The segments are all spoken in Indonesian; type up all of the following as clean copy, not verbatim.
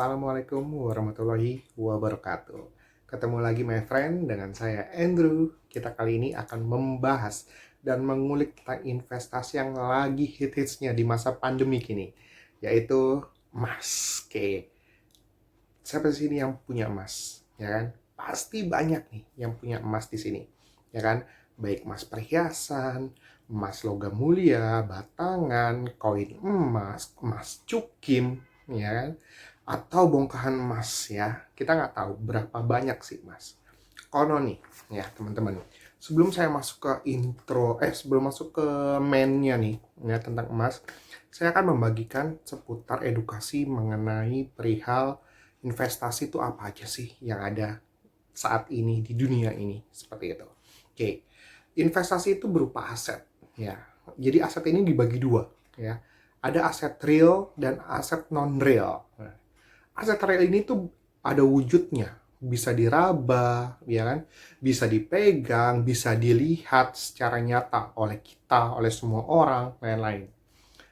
Assalamualaikum warahmatullahi wabarakatuh. Ketemu lagi my friend dengan saya Andrew. Kita kali ini akan membahas dan mengulik tentang investasi yang lagi hits-hitsnya di masa pandemi ini, yaitu emas. Oke, siapa di sini yang punya emas? Ya kan? Pasti banyak nih yang punya emas di sini. Ya kan? Baik emas perhiasan, emas logam mulia, batangan, koin emas, emas cukim, ya kan? Atau bongkahan emas ya. Kita nggak tahu berapa banyak sih emas. Konon nih, ya teman-teman. Sebelum saya masuk ke sebelum masuk ke mainnya nih, ya tentang emas, saya akan membagikan seputar edukasi mengenai perihal investasi itu apa aja sih yang ada saat ini di dunia ini, seperti itu. Oke, investasi itu berupa aset, ya. Jadi aset ini dibagi dua, ya. Ada aset real dan aset non real. Aset real ini tuh ada wujudnya, bisa diraba, ya kan? Bisa dipegang, bisa dilihat secara nyata oleh kita, oleh semua orang, lain-lain.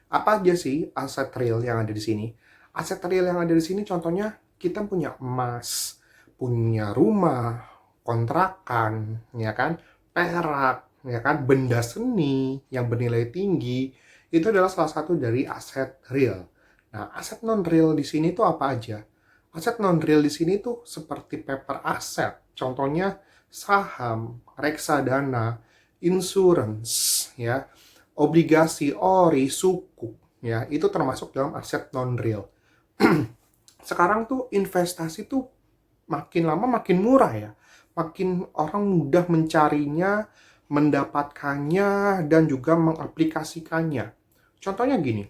Apa aja sih aset real yang ada di sini? Aset real yang ada di sini contohnya kita punya emas, punya rumah, kontrakan, ya kan? Perak, ya kan? Benda seni yang bernilai tinggi, itu adalah salah satu dari aset real. Nah, aset non real di sini tuh apa aja? Aset non real di sini tuh seperti paper aset. Contohnya saham, reksadana, insurance, ya, obligasi, ori, sukuk, ya, itu termasuk dalam aset non real. Sekarang tuh investasi tuh makin lama makin murah ya. Makin orang mudah mencarinya, mendapatkannya, dan juga mengaplikasikannya. Contohnya gini,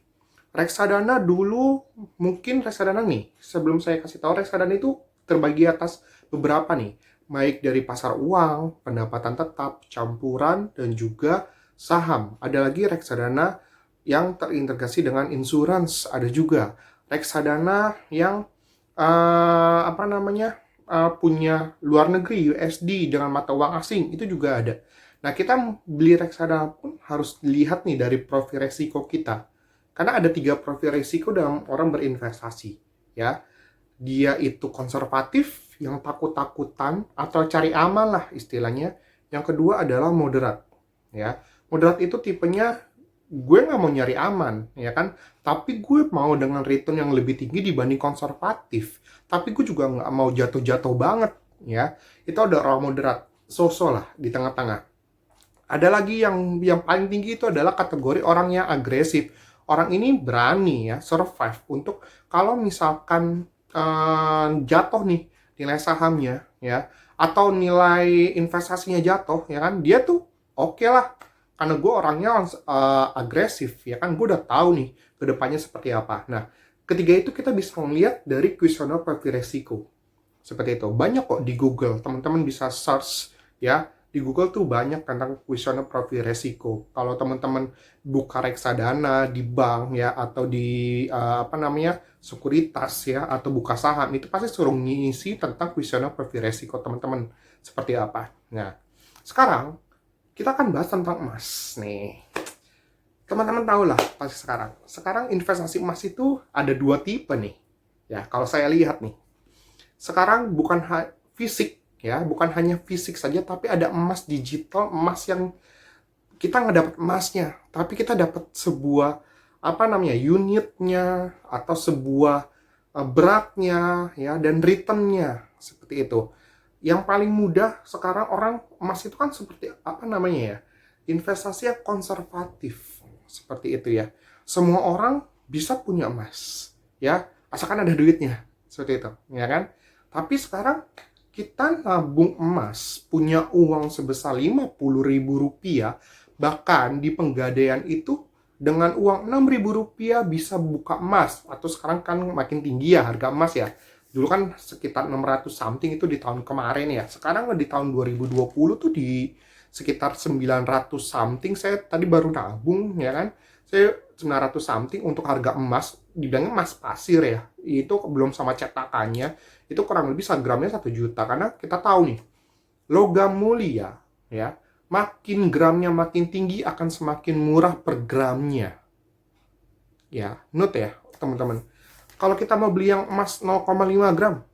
reksadana dulu, mungkin reksadana nih, sebelum saya kasih tahu, reksadana itu terbagi atas beberapa nih, baik dari pasar uang, pendapatan tetap, campuran, dan juga saham. Ada lagi reksadana yang terintegrasi dengan insurance, ada juga reksadana yang punya luar negeri USD dengan mata uang asing, itu juga ada. Nah, kita beli reksadana pun harus dilihat nih dari profil resiko kita. Karena ada 3 profil resiko dalam orang berinvestasi, ya. Dia itu konservatif, yang takut-takutan atau cari aman lah istilahnya. Yang kedua adalah moderat, ya. Moderat itu tipenya gue nggak mau nyari aman, ya kan? Tapi gue mau dengan return yang lebih tinggi dibanding konservatif. Tapi gue juga nggak mau jatuh-jatuh banget, ya. Itu ada orang moderat, so-so lah di tengah-tengah. Ada lagi yang paling tinggi itu adalah kategori orang yang agresif. Orang ini berani ya survive untuk kalau misalkan jatuh nih nilai sahamnya, ya, atau nilai investasinya jatuh, ya kan, dia tuh oke lah, karena gue orangnya agresif, ya kan, gue udah tahu nih kedepannya seperti apa. Nah, ketiga itu kita bisa melihat dari kuesioner profil resiko. Seperti itu. Banyak kok di Google. Teman-teman bisa search, ya. Di Google tuh banyak tentang kuesioner profil resiko. Kalau teman-teman buka reksadana di bank, ya, atau di sekuritas, ya, atau buka saham, itu pasti suruh ngisi tentang kuesioner profil resiko teman-teman seperti apa. Nah, sekarang kita akan bahas tentang emas nih. Teman-teman tahu lah pasti sekarang investasi emas itu ada 2 tipe nih, ya. Kalau saya lihat nih, sekarang bukan fisik, ya, bukan hanya fisik saja, tapi ada emas digital, emas yang kita nggak dapat emasnya, tapi kita dapat sebuah unitnya, atau sebuah beratnya, ya, dan returnnya, seperti itu. Yang paling mudah sekarang orang emas itu kan seperti investasi yang konservatif, seperti itu ya. Semua orang bisa punya emas, ya, asalkan ada duitnya, seperti itu, ya kan. Tapi sekarang kita nabung emas, punya uang sebesar Rp50.000, bahkan di Penggadaian itu dengan uang Rp6.000 bisa buka emas. Atau sekarang kan makin tinggi ya harga emas ya. Dulu kan sekitar 600 something itu di tahun kemarin ya. Sekarang di tahun 2020 tuh di sekitar 900 something. Saya tadi baru nabung, ya kan. Saya 900 something untuk harga emas, dibilangnya emas pasir ya. Itu belum sama cetakannya. Itu kurang lebih gramnya 1 juta. Karena kita tahu nih, logam mulia, ya, makin gramnya makin tinggi akan semakin murah per gramnya. Ya, note ya teman-teman. Kalau kita mau beli yang emas 0,5 gram,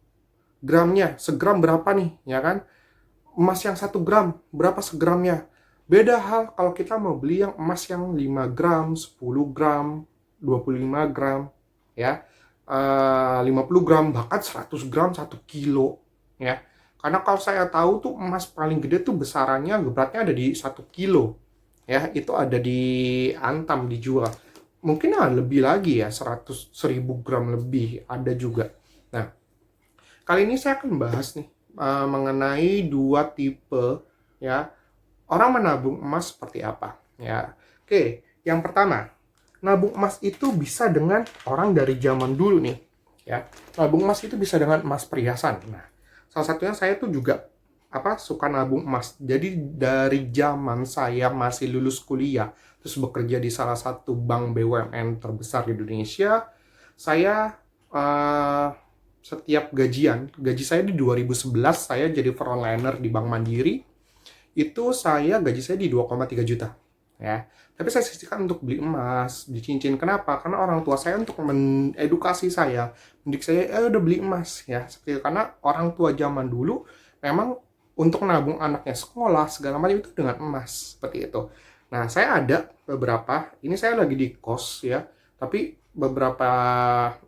gramnya segram berapa nih, ya kan? Emas yang 1 gram, berapa segramnya? Beda hal kalau kita mau beli yang emas yang 5 gram, 10 gram, 25 gram, ya, 50 gram, bahkan 100 gram, 1 kilo, ya. Karena kalau saya tahu tuh emas paling gede tuh besarannya, beratnya ada di 1 kilo, ya, itu ada di Antam dijual. Mungkin lebih lagi ya, 100.000 gram lebih ada juga. Nah, kali ini saya akan bahas nih mengenai dua tipe, ya, orang menabung emas seperti apa, ya. Oke, yang pertama, nabung emas itu bisa dengan orang dari zaman dulu nih, ya. Nabung emas itu bisa dengan emas perhiasan. Nah, salah satunya saya tuh juga suka nabung emas. Jadi dari zaman saya masih lulus kuliah, terus bekerja di salah satu bank BUMN terbesar di Indonesia, saya setiap gaji saya di 2011 saya jadi frontliner di Bank Mandiri, itu gaji saya di 2,3 juta, ya. Tapi saya sisihkan untuk beli emas, di cincin. Kenapa? Karena orang tua saya untuk mengedukasi saya, mendidik saya, udah beli emas, ya. Seperti karena orang tua zaman dulu memang untuk nabung anaknya sekolah segala macam itu dengan emas, seperti itu. Nah, saya ada beberapa, ini saya lagi di kos, ya, tapi beberapa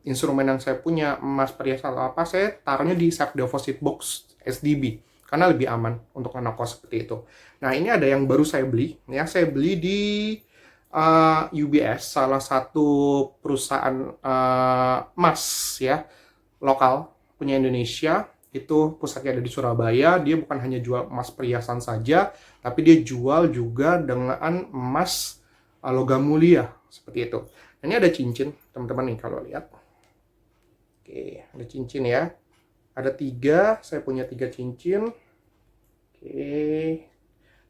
instrumen yang saya punya, emas perhiasan apa, saya taruhnya di safe deposit box SDB karena lebih aman untuk anak kos, seperti itu. Nah, ini ada yang baru saya beli, ya. Saya beli di UBS, salah satu perusahaan emas, ya, lokal punya Indonesia. Itu pusatnya ada di Surabaya. Dia bukan hanya jual emas perhiasan saja, tapi dia jual juga dengan emas logam mulia, seperti itu. Ini ada cincin, teman-teman nih kalau lihat. Oke, ada cincin ya. Ada 3, saya punya 3 cincin. Oke.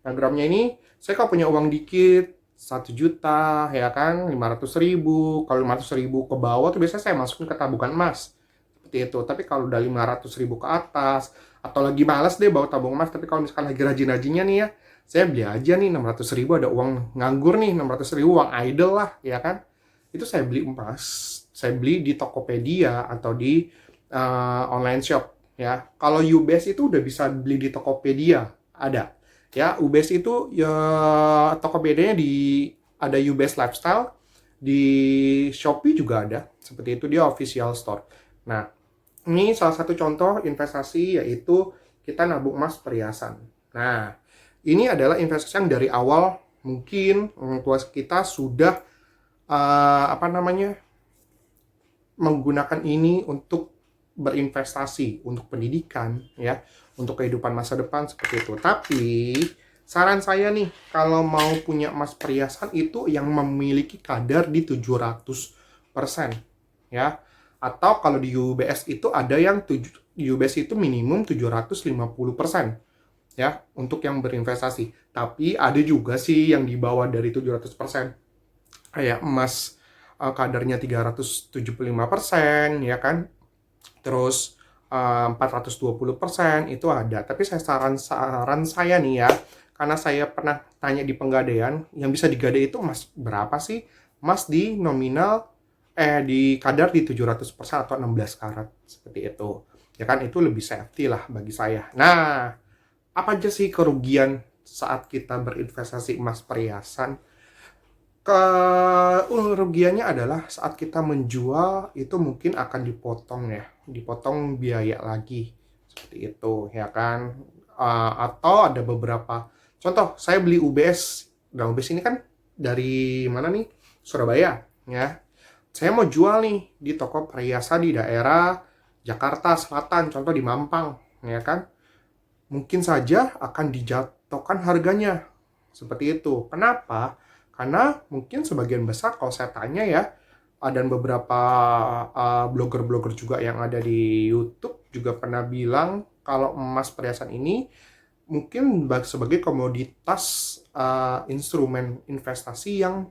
Nah, gramnya ini, saya kalau punya uang dikit, 1 juta, ya kan, 500.000. Kalau 500.000 ke bawah tuh biasanya saya masukin ke tabungan emas. Seperti itu. Tapi kalau udah 500.000 ke atas, atau lagi malas deh bawa tabung emas, tapi kalau misalkan lagi rajin-rajinnya nih ya, saya beli aja nih 600.000, ada uang nganggur nih, 600.000 uang idle lah, ya kan. Itu saya beli emas, saya beli di Tokopedia atau di online shop, ya. Kalau UBS itu udah bisa beli di Tokopedia, ada, ya. UBS itu ya, Tokopedia ada UBS Lifestyle, di Shopee juga ada, seperti itu, dia official store. Nah, ini salah satu contoh investasi, yaitu kita nabung emas perhiasan. Nah, ini adalah investasi yang dari awal mungkin orang tua kita sudah menggunakan ini untuk berinvestasi, untuk pendidikan, ya, untuk kehidupan masa depan, seperti itu. Tapi saran saya nih, kalau mau punya emas perhiasan itu yang memiliki kadar di 700%, ya. Atau kalau di UBS itu ada yang UBS itu minimum 750%, ya, untuk yang berinvestasi. Tapi ada juga sih yang di bawah dari 700%. Kayak emas kadarnya 375%, ya kan. Terus 420% itu ada. Tapi saran saya nih ya, karena saya pernah tanya di Penggadaian, yang bisa digadai itu emas berapa sih? Emas di nominal di kadar di 700% atau 16 karat, seperti itu. Ya kan, itu lebih safety lah bagi saya. Nah, apa aja sih kerugian saat kita berinvestasi emas perhiasan? Kerugiannya adalah saat kita menjual itu mungkin akan dipotong biaya lagi, seperti itu, ya kan. Atau ada beberapa contoh, saya beli UBS. Nah, UBS ini kan dari mana nih? Surabaya, ya. Saya mau jual nih di toko perhiasan di daerah Jakarta Selatan, contoh di Mampang, ya kan. Mungkin saja akan dijatuhkan harganya, seperti itu. Kenapa? Karena mungkin sebagian besar kalau saya tanya ya, ada beberapa blogger-blogger juga yang ada di YouTube juga pernah bilang kalau emas perhiasan ini mungkin sebagai komoditas instrumen investasi yang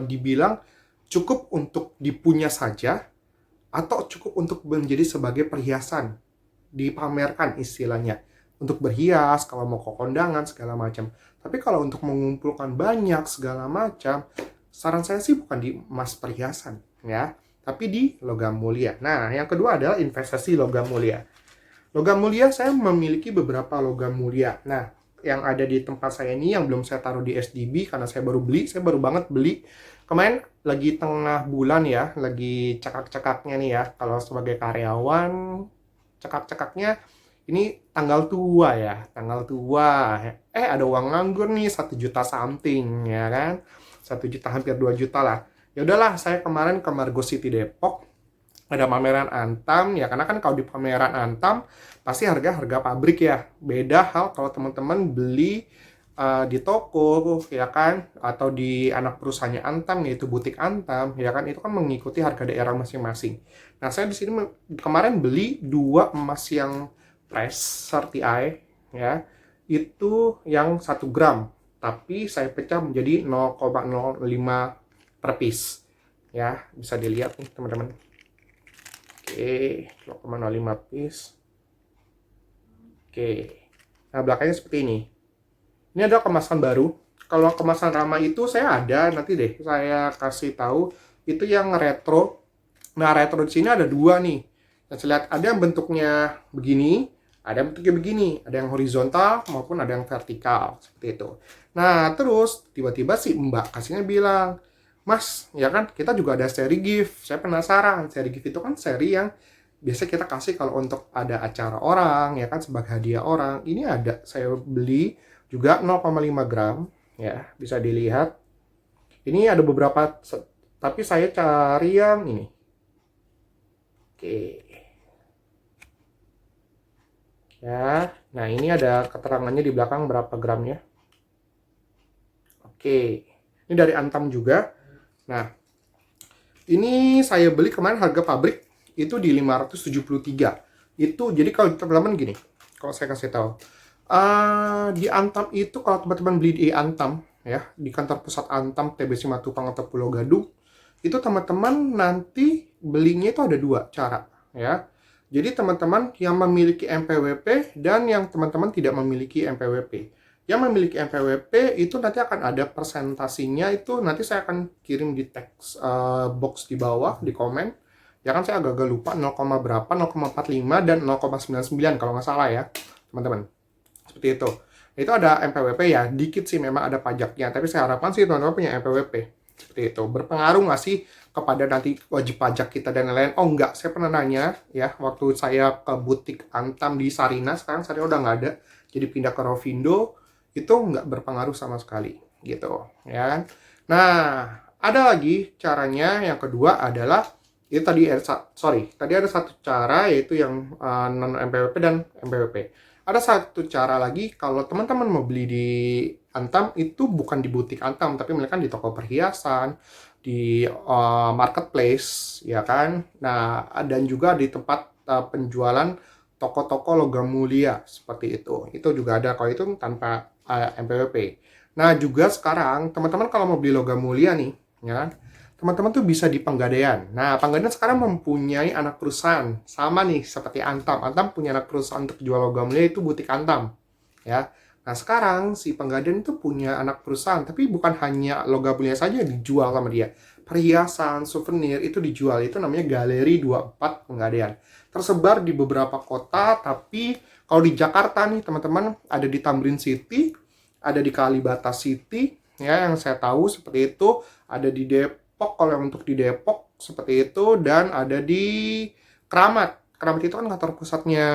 dibilang cukup untuk dipunya saja atau cukup untuk menjadi sebagai perhiasan, dipamerkan istilahnya, untuk berhias, kalau mau ke kondangan segala macam. Tapi kalau untuk mengumpulkan banyak segala macam, saran saya sih bukan di emas perhiasan, ya. tapi di logam mulia. Nah, yang kedua adalah investasi logam mulia. Logam mulia, saya memiliki beberapa logam mulia. Nah, yang ada di tempat saya ini yang belum saya taruh di SDB karena saya baru beli, saya baru banget beli. Kemarin lagi tengah bulan ya, lagi cekak-cekaknya nih ya. Kalau sebagai karyawan, cekak-cekaknya ini tanggal tua ya, tanggal tua. Ada uang nganggur nih 1 juta something ya kan. 1 juta hampir 2 juta lah. Ya udahlah, saya kemarin ke Margo City Depok ada pameran Antam ya, karena kan kalau di pameran Antam pasti harga pabrik ya. Beda hal kalau teman-teman beli di toko ya kan, atau di anak perusahaannya Antam yaitu butik Antam ya kan, itu kan mengikuti harga daerah masing-masing. Nah, saya di sini kemarin beli 2 emas yang press certified ya, itu yang 1 gram, tapi saya pecah menjadi 0,05 per piece ya, bisa dilihat nih teman-teman. Oke, 0,05 piece. Oke. Nah, belakangnya seperti ini. Ini adalah kemasan baru. Kalau kemasan Rama itu saya ada, nanti deh saya kasih tahu. Itu yang retro. Nah, retro di sini ada 2 nih. Nah, saya lihat ada yang bentuknya begini, ada yang bentuknya begini, ada yang horizontal maupun ada yang vertikal seperti itu. Nah, terus tiba-tiba si Mbak kasihnya bilang, Mas, ya kan kita juga ada seri gift. Saya penasaran, seri gift itu kan seri yang biasa kita kasih kalau untuk ada acara orang, ya kan, sebagai hadiah orang. Ini ada, saya beli juga 0,5 gram, ya, bisa dilihat. Ini ada beberapa, tapi saya cari yang ini. Oke. Ya, nah ini ada keterangannya di belakang berapa gramnya. Oke, ini dari Antam juga. Nah, ini saya beli kemarin harga pabrik itu di 573. Itu jadi kalau teman-teman gini, kalau saya kasih tahu, di Antam itu kalau teman-teman beli di Antam ya, di kantor pusat Antam TBC Matupang atau Pulau Gadung, itu teman-teman nanti belinya itu ada 2 cara ya. Jadi teman-teman yang memiliki MPWP dan yang teman-teman tidak memiliki MPWP. Yang memiliki MPWP itu nanti akan ada presentasinya, itu nanti saya akan kirim di teks box di bawah, di komen. Ya kan saya agak-agak lupa 0, berapa, 0,45 dan 0,99 kalau nggak salah ya, teman-teman. Seperti itu. Itu ada MPWP ya, dikit sih memang ada pajaknya, tapi saya harapkan sih teman-teman punya MPWP. Seperti itu. Berpengaruh nggak sih kepada nanti wajib pajak kita dan lain-lain? Oh enggak, saya pernah nanya ya, waktu saya ke butik Antam di Sarina, sekarang Sarina udah nggak ada, jadi pindah ke Rovindo, itu nggak berpengaruh sama sekali gitu ya kan. Nah, ada lagi caranya, yang kedua adalah itu tadi ada 1 cara, yaitu yang non MPWP dan MPWP. Ada 1 cara lagi, kalau teman-teman mau beli di Antam itu bukan di butik Antam, tapi mereka di toko perhiasan, di marketplace ya kan. Nah, dan juga di tempat penjualan toko-toko logam mulia seperti itu. Itu juga ada, kalau itu tanpa MPWP. Nah, juga sekarang teman-teman kalau mau beli logam mulia nih, ya, teman-teman tuh bisa di Penggadaian. Nah, Penggadaian sekarang mempunyai anak perusahaan sama nih seperti Antam. Antam punya anak perusahaan untuk jual logam mulia, itu butik Antam, ya. Nah, sekarang si Penggadaian itu punya anak perusahaan, tapi bukan hanya logam mulia saja yang dijual sama dia. Perhiasan, souvenir itu dijual. Itu namanya Galeri 24 Penggadaian. Tersebar di beberapa kota, tapi kalau di Jakarta nih teman-teman, ada di Tamrin City, ada di Kalibata City, ya yang saya tahu seperti itu, ada di Depok kalau yang untuk di Depok seperti itu, dan ada di Keramat. Keramat itu kan kantor pusatnya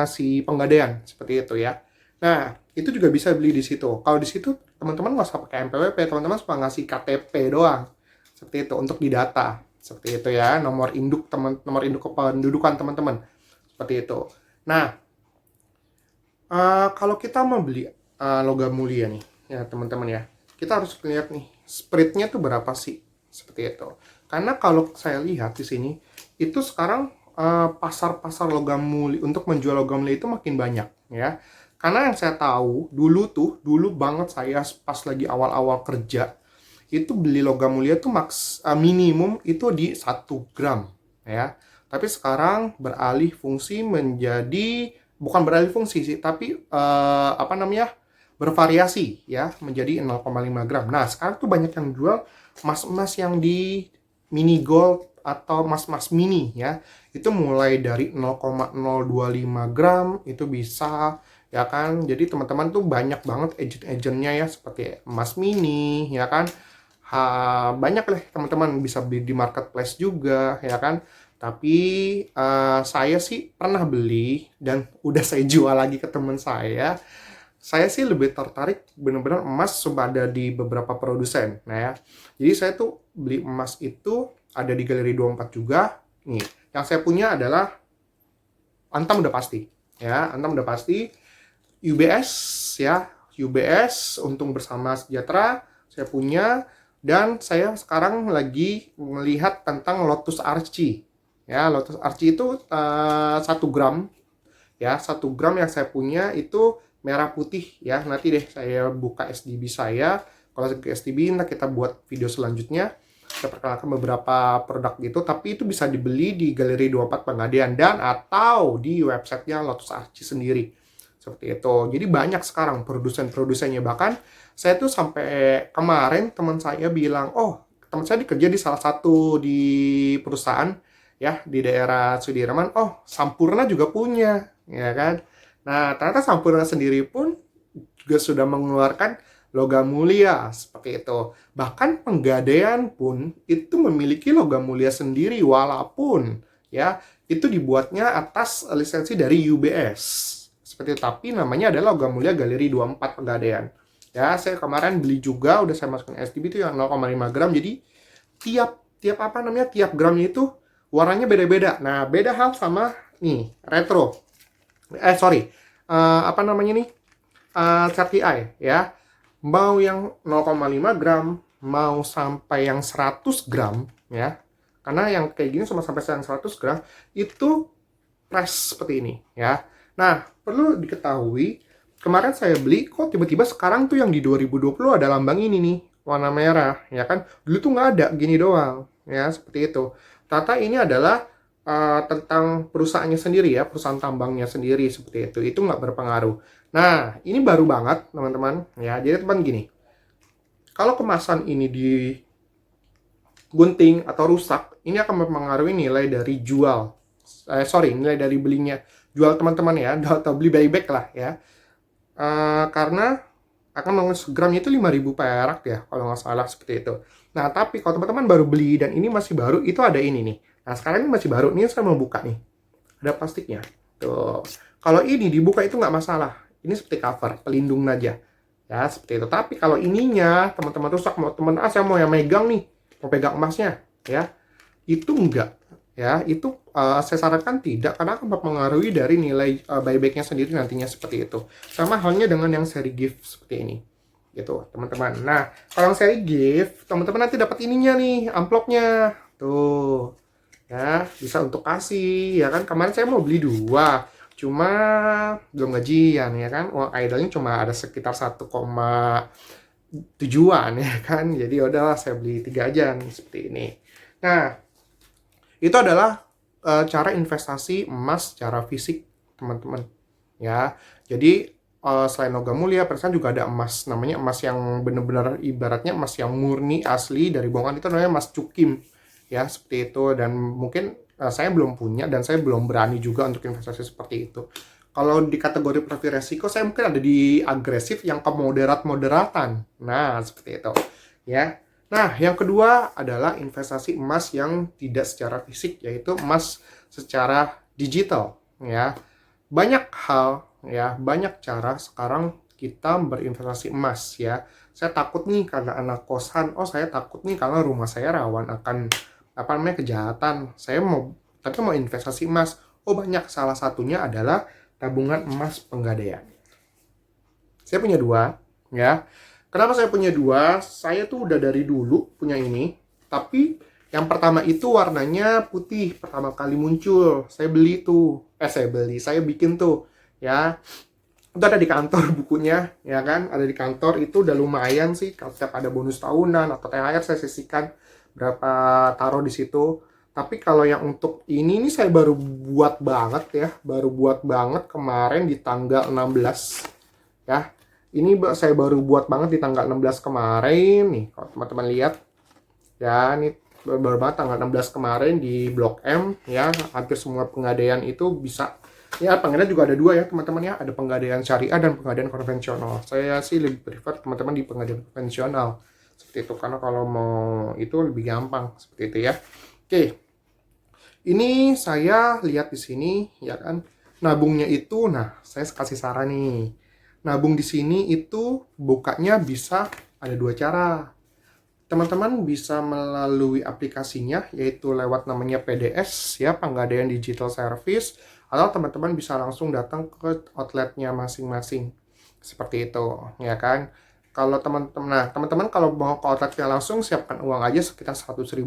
si Penggadaian, seperti itu ya. Nah, itu juga bisa beli di situ. Kalau di situ teman-teman nggak usah pakai MPWP, teman-teman cuma ngasih KTP doang, seperti itu untuk didata, seperti itu ya, nomor induk kependudukan teman-teman, seperti itu. Nah, kalau kita mau beli logam mulia nih, ya teman-teman ya, kita harus lihat nih, spreadnya tuh berapa sih, seperti itu. Karena kalau saya lihat di sini, itu sekarang pasar-pasar logam mulia untuk menjual logam mulia itu makin banyak, ya. Karena yang saya tahu, dulu banget saya pas lagi awal-awal kerja, itu beli logam mulia tuh minimum itu di 1 gram, ya. Tapi sekarang beralih fungsi menjadi, bukan beralih fungsi sih, tapi bervariasi ya menjadi 0,5 gram. Nah, sekarang tuh banyak yang jual emas-emas yang di mini gold atau emas-emas mini ya, itu mulai dari 0,025 gram itu bisa ya kan. Jadi teman-teman tuh banyak banget agent-agentnya ya, seperti emas mini ya kan. Banyak lah teman-teman bisa beli di marketplace juga ya kan. Tapi saya sih pernah beli dan udah saya jual lagi ke teman saya. Saya sih lebih tertarik benar-benar emas sudah ada di beberapa produsen. Nah ya, jadi saya tuh beli emas itu ada di Galeri 24 juga. Nih, yang saya punya adalah Antam udah pasti. Ya, Antam udah pasti. UBS ya, UBS Untung Bersama Sejahtera saya punya, dan saya sekarang lagi melihat tentang Lotus Archie. Ya, Lotus Archie itu 1 gram ya, 1 gram yang saya punya itu merah putih ya. Nanti deh saya buka SDB saya. Kalau ke SDB nanti kita buat video selanjutnya, saya perkenalkan beberapa produk gitu. Tapi itu bisa dibeli di Galeri 24 Pegadaian dan atau di websitenya Lotus Archie sendiri, seperti itu. Jadi banyak sekarang produsen-produsennya. Bahkan saya tuh sampai kemarin teman saya bilang, oh teman saya kerja di salah satu di perusahaan ya di daerah Sudirman, oh Sampurna juga punya ya kan. Nah, ternyata Sampurna sendiri pun juga sudah mengeluarkan logam mulia seperti itu. Bahkan Pegadaian pun itu memiliki logam mulia sendiri, walaupun ya itu dibuatnya atas lisensi dari UBS. Seperti itu, tapi namanya adalah logam mulia Galeri 24 Pegadaian. Ya, saya kemarin beli juga, udah saya masukin STB itu yang 0,5 gram. Jadi tiap gramnya itu warnanya beda-beda. Nah, beda hal sama nih retro. Apa namanya nih? CTI ya. Mau yang 0,5 gram, mau sampai yang 100 gram ya. Karena yang kayak gini sampai yang 100 gram itu press seperti ini ya. Nah, perlu diketahui, kemarin saya beli kok tiba-tiba sekarang tuh yang di 2020 ada lambang ini nih, warna merah ya kan. Dulu tuh nggak ada, gini doang ya, seperti itu. Ternyata ini adalah tentang perusahaannya sendiri ya, perusahaan tambangnya sendiri, seperti itu nggak berpengaruh. Nah, ini baru banget teman-teman ya. Jadi teman gini, kalau kemasan ini digunting atau rusak, ini akan mempengaruhi nilai dari nilai dari belinya, jual teman-teman ya, atau beli buyback lah ya. Karena akan gramnya itu 5.000 perak ya kalau nggak salah, seperti itu. Nah, tapi kalau teman-teman baru beli dan ini masih baru, itu ada ini nih. Nah, sekarang ini masih baru, nih saya mau buka nih. Ada plastiknya. Tuh. Kalau ini dibuka itu nggak masalah. Ini seperti cover, pelindung aja. Ya, seperti itu. Tapi kalau ininya, teman-teman rusak, saya mau yang megang nih. Mau pegang emasnya. Ya, itu enggak. Ya, itu saya sarankan tidak, karena akan mempengaruhi dari nilai buybacknya sendiri nantinya, seperti itu. Sama halnya dengan yang seri gift seperti ini. Gitu, teman-teman. Nah, kalau yang seri gift, teman-teman nanti dapat ininya nih, amplopnya. Tuh. Ya, bisa untuk kasih ya kan. Kemarin saya mau beli 2, cuma belum gajian ya kan. Uang idolnya cuma ada sekitar 1,7-an ya kan. Jadi udahlah saya beli 3 aja nih, seperti ini. Nah, itu adalah cara investasi emas secara fisik teman-teman ya. Jadi selain logam mulia, persen juga ada emas, namanya emas yang benar-benar ibaratnya emas yang murni asli dari bongkahan, itu namanya emas cukim ya, seperti itu. Dan mungkin saya belum punya dan saya belum berani juga untuk investasi seperti itu. Kalau di kategori profil resiko, saya mungkin ada di agresif yang ke moderat-moderatan. Nah, seperti itu ya. Nah, yang kedua adalah investasi emas yang tidak secara fisik, yaitu emas secara digital ya. Banyak hal ya, banyak cara sekarang kita berinvestasi emas ya. Saya takut nih karena anak kosan, saya takut nih karena rumah saya rawan akan kejahatan. Saya mau investasi emas. Banyak, salah satunya adalah tabungan emas Pegadaian. Saya punya 2 ya. Kenapa saya punya 2? Saya tuh udah dari dulu punya ini, tapi yang pertama itu warnanya putih, pertama kali muncul. Saya bikin tuh ya. Itu ada di kantor bukunya ya kan, ada di kantor. Itu udah lumayan sih, kalau setiap ada bonus tahunan atau THR saya sisihkan berapa, taruh di situ. Tapi kalau yang untuk ini saya baru buat banget kemarin di tanggal 16 ya. Ini saya baru buat banget di tanggal 16 kemarin nih, kalau teman-teman lihat ya. Ini baru banget tanggal 16 kemarin di Blok M ya. Hampir semua penggadaian itu bisa ya. Penggadaian juga ada dua ya teman-teman ya, ada penggadaian syariah dan penggadaian konvensional. Saya sih lebih prefer teman-teman di penggadaian konvensional seperti itu, karena kalau mau itu lebih gampang seperti itu ya. Oke, ini saya lihat di sini ya kan, nabungnya itu, nah saya kasih saran nih, nabung di sini itu bukanya bisa ada dua cara. Teman-teman bisa melalui aplikasinya, yaitu lewat namanya PDS ya, Penggadaian Digital Service, atau teman-teman bisa langsung datang ke outletnya masing-masing seperti itu ya kan. Kalau teman-teman kalau mau ke outletnya langsung, siapkan uang aja sekitar Rp100.000,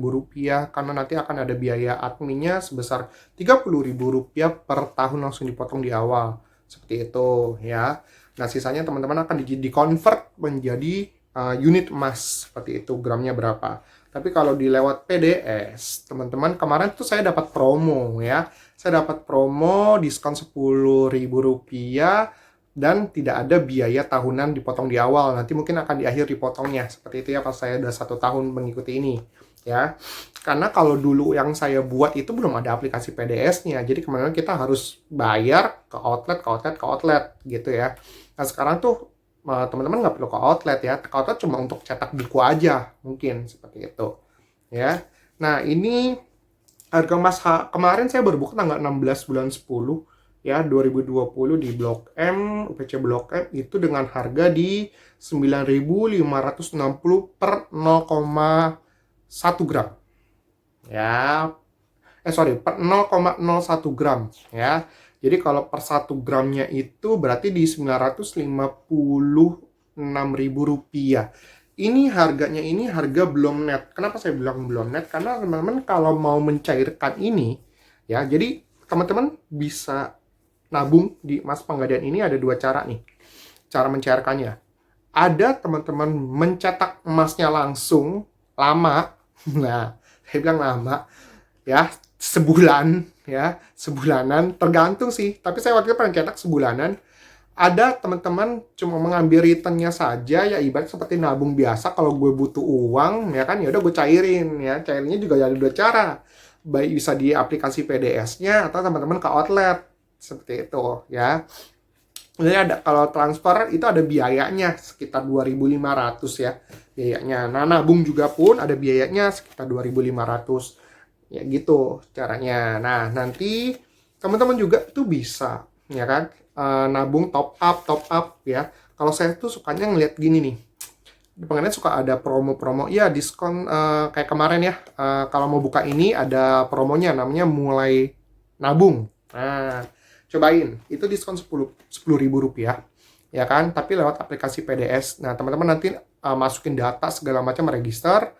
karena nanti akan ada biaya adminnya sebesar Rp30.000 per tahun, langsung dipotong di awal seperti itu ya. Nah sisanya teman-teman akan di-convert menjadi unit emas seperti itu, gramnya berapa. Tapi kalau di lewat PDS, teman-teman, kemarin tuh saya dapat promo ya. Saya dapat promo diskon Rp10.000 dan tidak ada biaya tahunan dipotong di awal. Nanti mungkin akan di akhir dipotongnya. Seperti itu ya, pas saya udah 1 tahun mengikuti ini ya. Karena kalau dulu yang saya buat itu belum ada aplikasi PDS-nya. Jadi kemarin kita harus bayar ke outlet gitu ya. Nah sekarang tuh teman-teman nggak perlu ke outlet ya. Ke outlet cuma untuk cetak buku aja mungkin seperti itu ya. Nah ini harga emas kemarin saya baru buka tanggal 16 bulan 10 ya 2020 di Blok M, UPC Blok M itu dengan harga di 9.560 per 0,1 gram ya. Per 0,01 gram ya. Jadi kalau per 1 gramnya itu berarti di Rp956.000. Ini harganya, ini harga belum net. Kenapa saya bilang belum net? Karena teman-teman kalau mau mencairkan ini ya, jadi teman-teman bisa nabung di emas Penggadaian ini ada dua cara nih. Cara mencairkannya. Ada teman-teman mencetak emasnya langsung lama. Nah, saya bilang lama ya, sebulan ya, sebulanan, tergantung sih. Tapi saya waktu itu pernah cetak sebulanan. Ada teman-teman cuma mengambil returnnya saja ya, ibarat seperti nabung biasa. Kalau gue butuh uang ya kan, ya udah gue cairin ya. Cairinnya juga ada dua cara, baik bisa di aplikasi PDS-nya atau teman-teman ke outlet seperti itu ya. Jadi ada, kalau transfer itu ada biayanya sekitar 2.500 ya biayanya. Nah nabung juga pun ada biayanya sekitar 2.500 ya gitu caranya. Nah nanti teman-teman juga tuh bisa ya kan, nabung top up ya. Kalau saya tuh sukanya ngeliat gini nih, di Penggadaian suka ada promo-promo ya, diskon kayak kemarin ya, kalau mau buka ini ada promonya namanya mulai nabung. Nah cobain, itu diskon Rp10.000 ya kan, tapi lewat aplikasi PDS. Nah teman-teman nanti masukin data segala macam, register,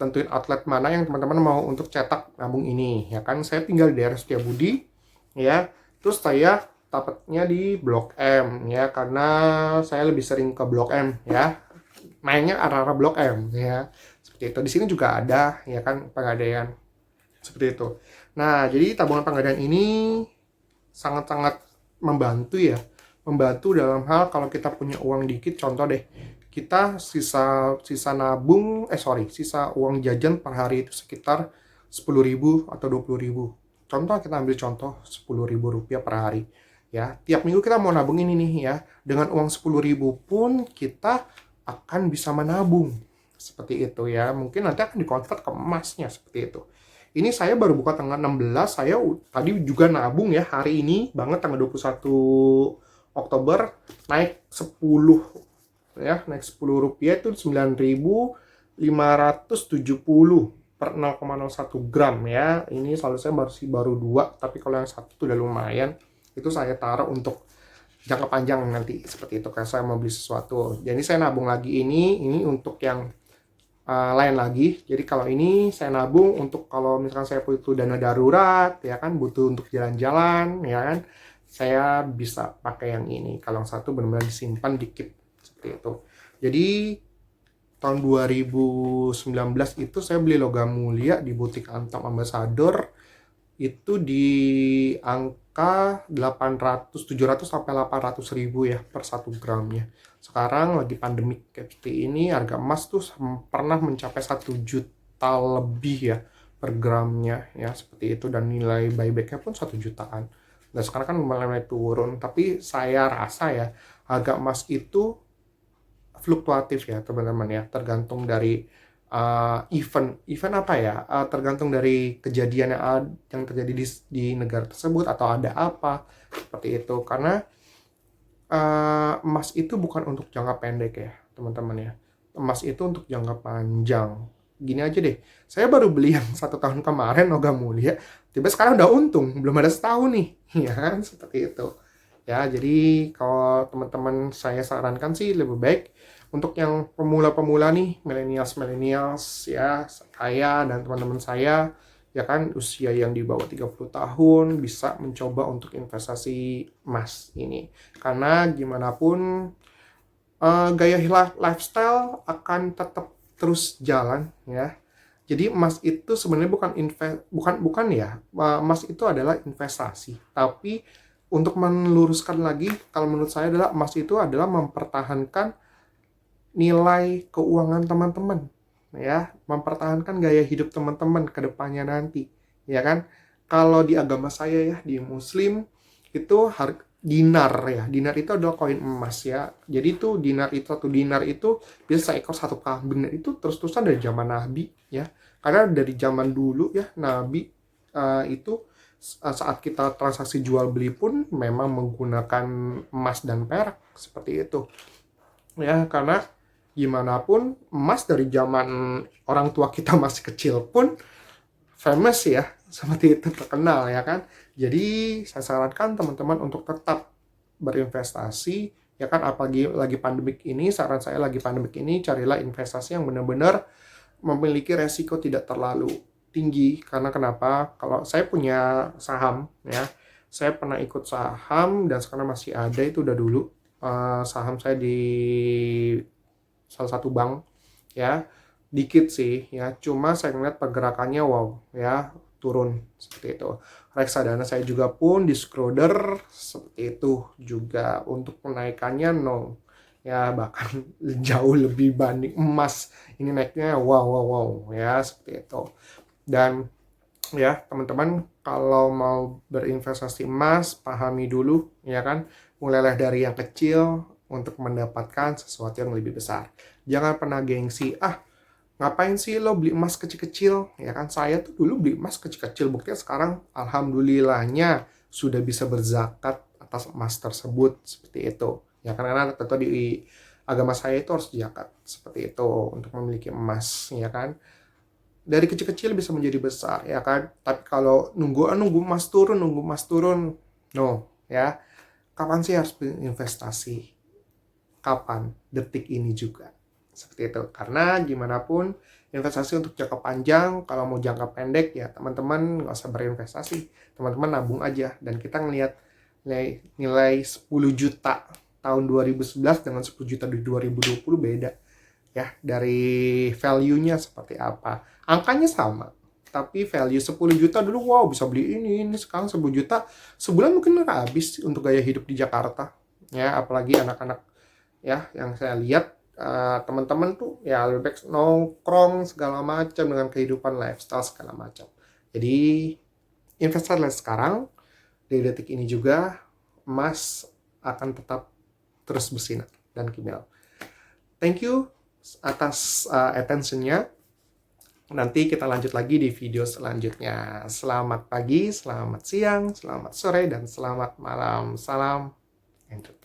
tentuin outlet mana yang teman-teman mau untuk cetak nabung ini ya kan. Saya tinggal di daerah Setiabudi ya, terus saya dapatnya di Blok M ya, karena saya lebih sering ke Blok M ya, mainnya arah-arah Blok M ya seperti itu. Di sini juga ada ya kan Penggadaian seperti itu. Nah jadi tabungan Penggadaian ini sangat-sangat membantu ya, membantu dalam hal kalau kita punya uang dikit. Contoh deh, kita sisa uang jajan per hari itu sekitar 10.000 atau 20.000. Contoh, kita ambil contoh Rp10.000 per hari ya. Tiap minggu kita mau nabung ini nih ya, dengan uang 10.000 pun kita akan bisa menabung seperti itu ya. Mungkin nanti akan dikonvert ke emasnya seperti itu. Ini saya baru buka tanggal 16, saya tadi juga nabung ya, hari ini banget tanggal 21 Oktober naik 10 ya, naik Rp10 itu 9.570 per 0,01 gram ya. Ini selalu saya baru 2, tapi kalau yang satu udah lumayan. Itu saya taruh untuk jangka panjang nanti seperti itu, kayak saya mau beli sesuatu. Jadi saya nabung lagi ini untuk yang lain lagi. Jadi kalau ini saya nabung untuk kalau misalkan saya butuh dana darurat ya kan, butuh untuk jalan-jalan ya kan, saya bisa pakai yang ini. Kalau yang satu benar-benar disimpan, dikit seperti itu. Jadi tahun 2019 itu saya beli logam mulia di butik Antam Ambassador itu di angka 700 sampai 800 ribu ya per 1 gramnya. Sekarang lagi pandemik kayak seperti ini, harga emas tuh pernah mencapai 1 juta juta lebih ya per gramnya ya, seperti itu, dan nilai buybacknya pun 1 jutaan. Dan sekarang kan mulai turun, tapi saya rasa ya harga emas itu fluktuatif ya teman-teman ya, tergantung dari event apa ya, tergantung dari kejadian yang terjadi di negara tersebut atau ada apa seperti itu. Karena emas itu bukan untuk jangka pendek ya teman-teman ya, emas itu untuk jangka panjang. Gini aja deh, saya baru beli yang 1 tahun kemarin logam mulia, tiba sekarang udah untung, belum ada setahun nih ya kan, seperti itu ya. Jadi kalau teman-teman, saya sarankan sih lebih baik untuk yang pemula-pemula nih, millennials ya, saya dan teman-teman saya ya kan, usia yang di bawah 30 tahun bisa mencoba untuk investasi emas ini. Karena gimana pun gaya lifestyle akan tetap terus jalan ya. Jadi emas itu sebenarnya bukan ya, emas itu adalah investasi. Tapi untuk meluruskan lagi, kalau menurut saya adalah emas itu adalah mempertahankan nilai keuangan teman-teman ya, mempertahankan gaya hidup teman-teman ke depannya nanti ya kan. Kalau di agama saya ya, di Muslim itu dinar ya, dinar itu adalah koin emas ya. Jadi itu satu dinar itu bisa seekor satu kambing. Dan itu terus-terusan dari zaman Nabi ya, karena dari zaman dulu ya Nabi itu saat kita transaksi jual beli pun memang menggunakan emas dan perak seperti itu ya. Karena gimana pun emas dari zaman orang tua kita masih kecil pun famous ya, seperti itu, terkenal ya kan. Jadi saya sarankan teman-teman untuk tetap berinvestasi ya kan, apalagi lagi pandemik ini. Saran saya lagi pandemik ini, carilah investasi yang benar-benar memiliki resiko tidak terlalu tinggi. Karena kenapa? Kalau saya punya saham ya, saya pernah ikut saham dan sekarang masih ada, itu udah dulu saham saya di salah satu bank ya, dikit sih ya, cuma saya ngeliat pergerakannya wow ya, turun seperti itu. Reksadana saya juga pun di Schroder seperti itu juga, untuk kenaikannya no ya, bahkan jauh lebih banding emas, ini naiknya wow ya, seperti itu. Dan ya teman-teman, kalau mau berinvestasi emas, pahami dulu ya kan, mulailah dari yang kecil untuk mendapatkan sesuatu yang lebih besar. Jangan pernah gengsi, ngapain sih lo beli emas kecil-kecil ya kan. Saya tuh dulu beli emas kecil-kecil, buktinya sekarang alhamdulillahnya sudah bisa berzakat atas emas tersebut seperti itu ya kan. Karena tentu di agama saya itu harus zakat seperti itu untuk memiliki emas ya kan. Dari kecil-kecil bisa menjadi besar ya kan. Tapi kalau nunggu emas turun no ya. Kapan sih harus berinvestasi? Kapan? Detik ini juga seperti itu. Karena gimana pun investasi untuk jangka panjang. Kalau mau jangka pendek ya teman-teman nggak usah berinvestasi, teman-teman nabung aja. Dan kita ngelihat nilai 10 juta tahun 2011 dengan 10 juta di 2020 beda ya, dari value-nya seperti apa. Angkanya sama, tapi value 10 juta dulu wow bisa beli ini, sekarang 10 juta sebulan mungkin nggak habis untuk gaya hidup di Jakarta ya. Apalagi anak-anak ya, yang saya lihat teman-teman tuh ya lebih baik nongkrong segala macam dengan kehidupan lifestyle segala macam. Jadi investasilah sekarang, di detik ini juga emas akan tetap terus bersinar dan kimal. Thank you atas attention-nya. Nanti kita lanjut lagi di video selanjutnya. Selamat pagi, selamat siang, selamat sore, dan selamat malam. Salam Andrew.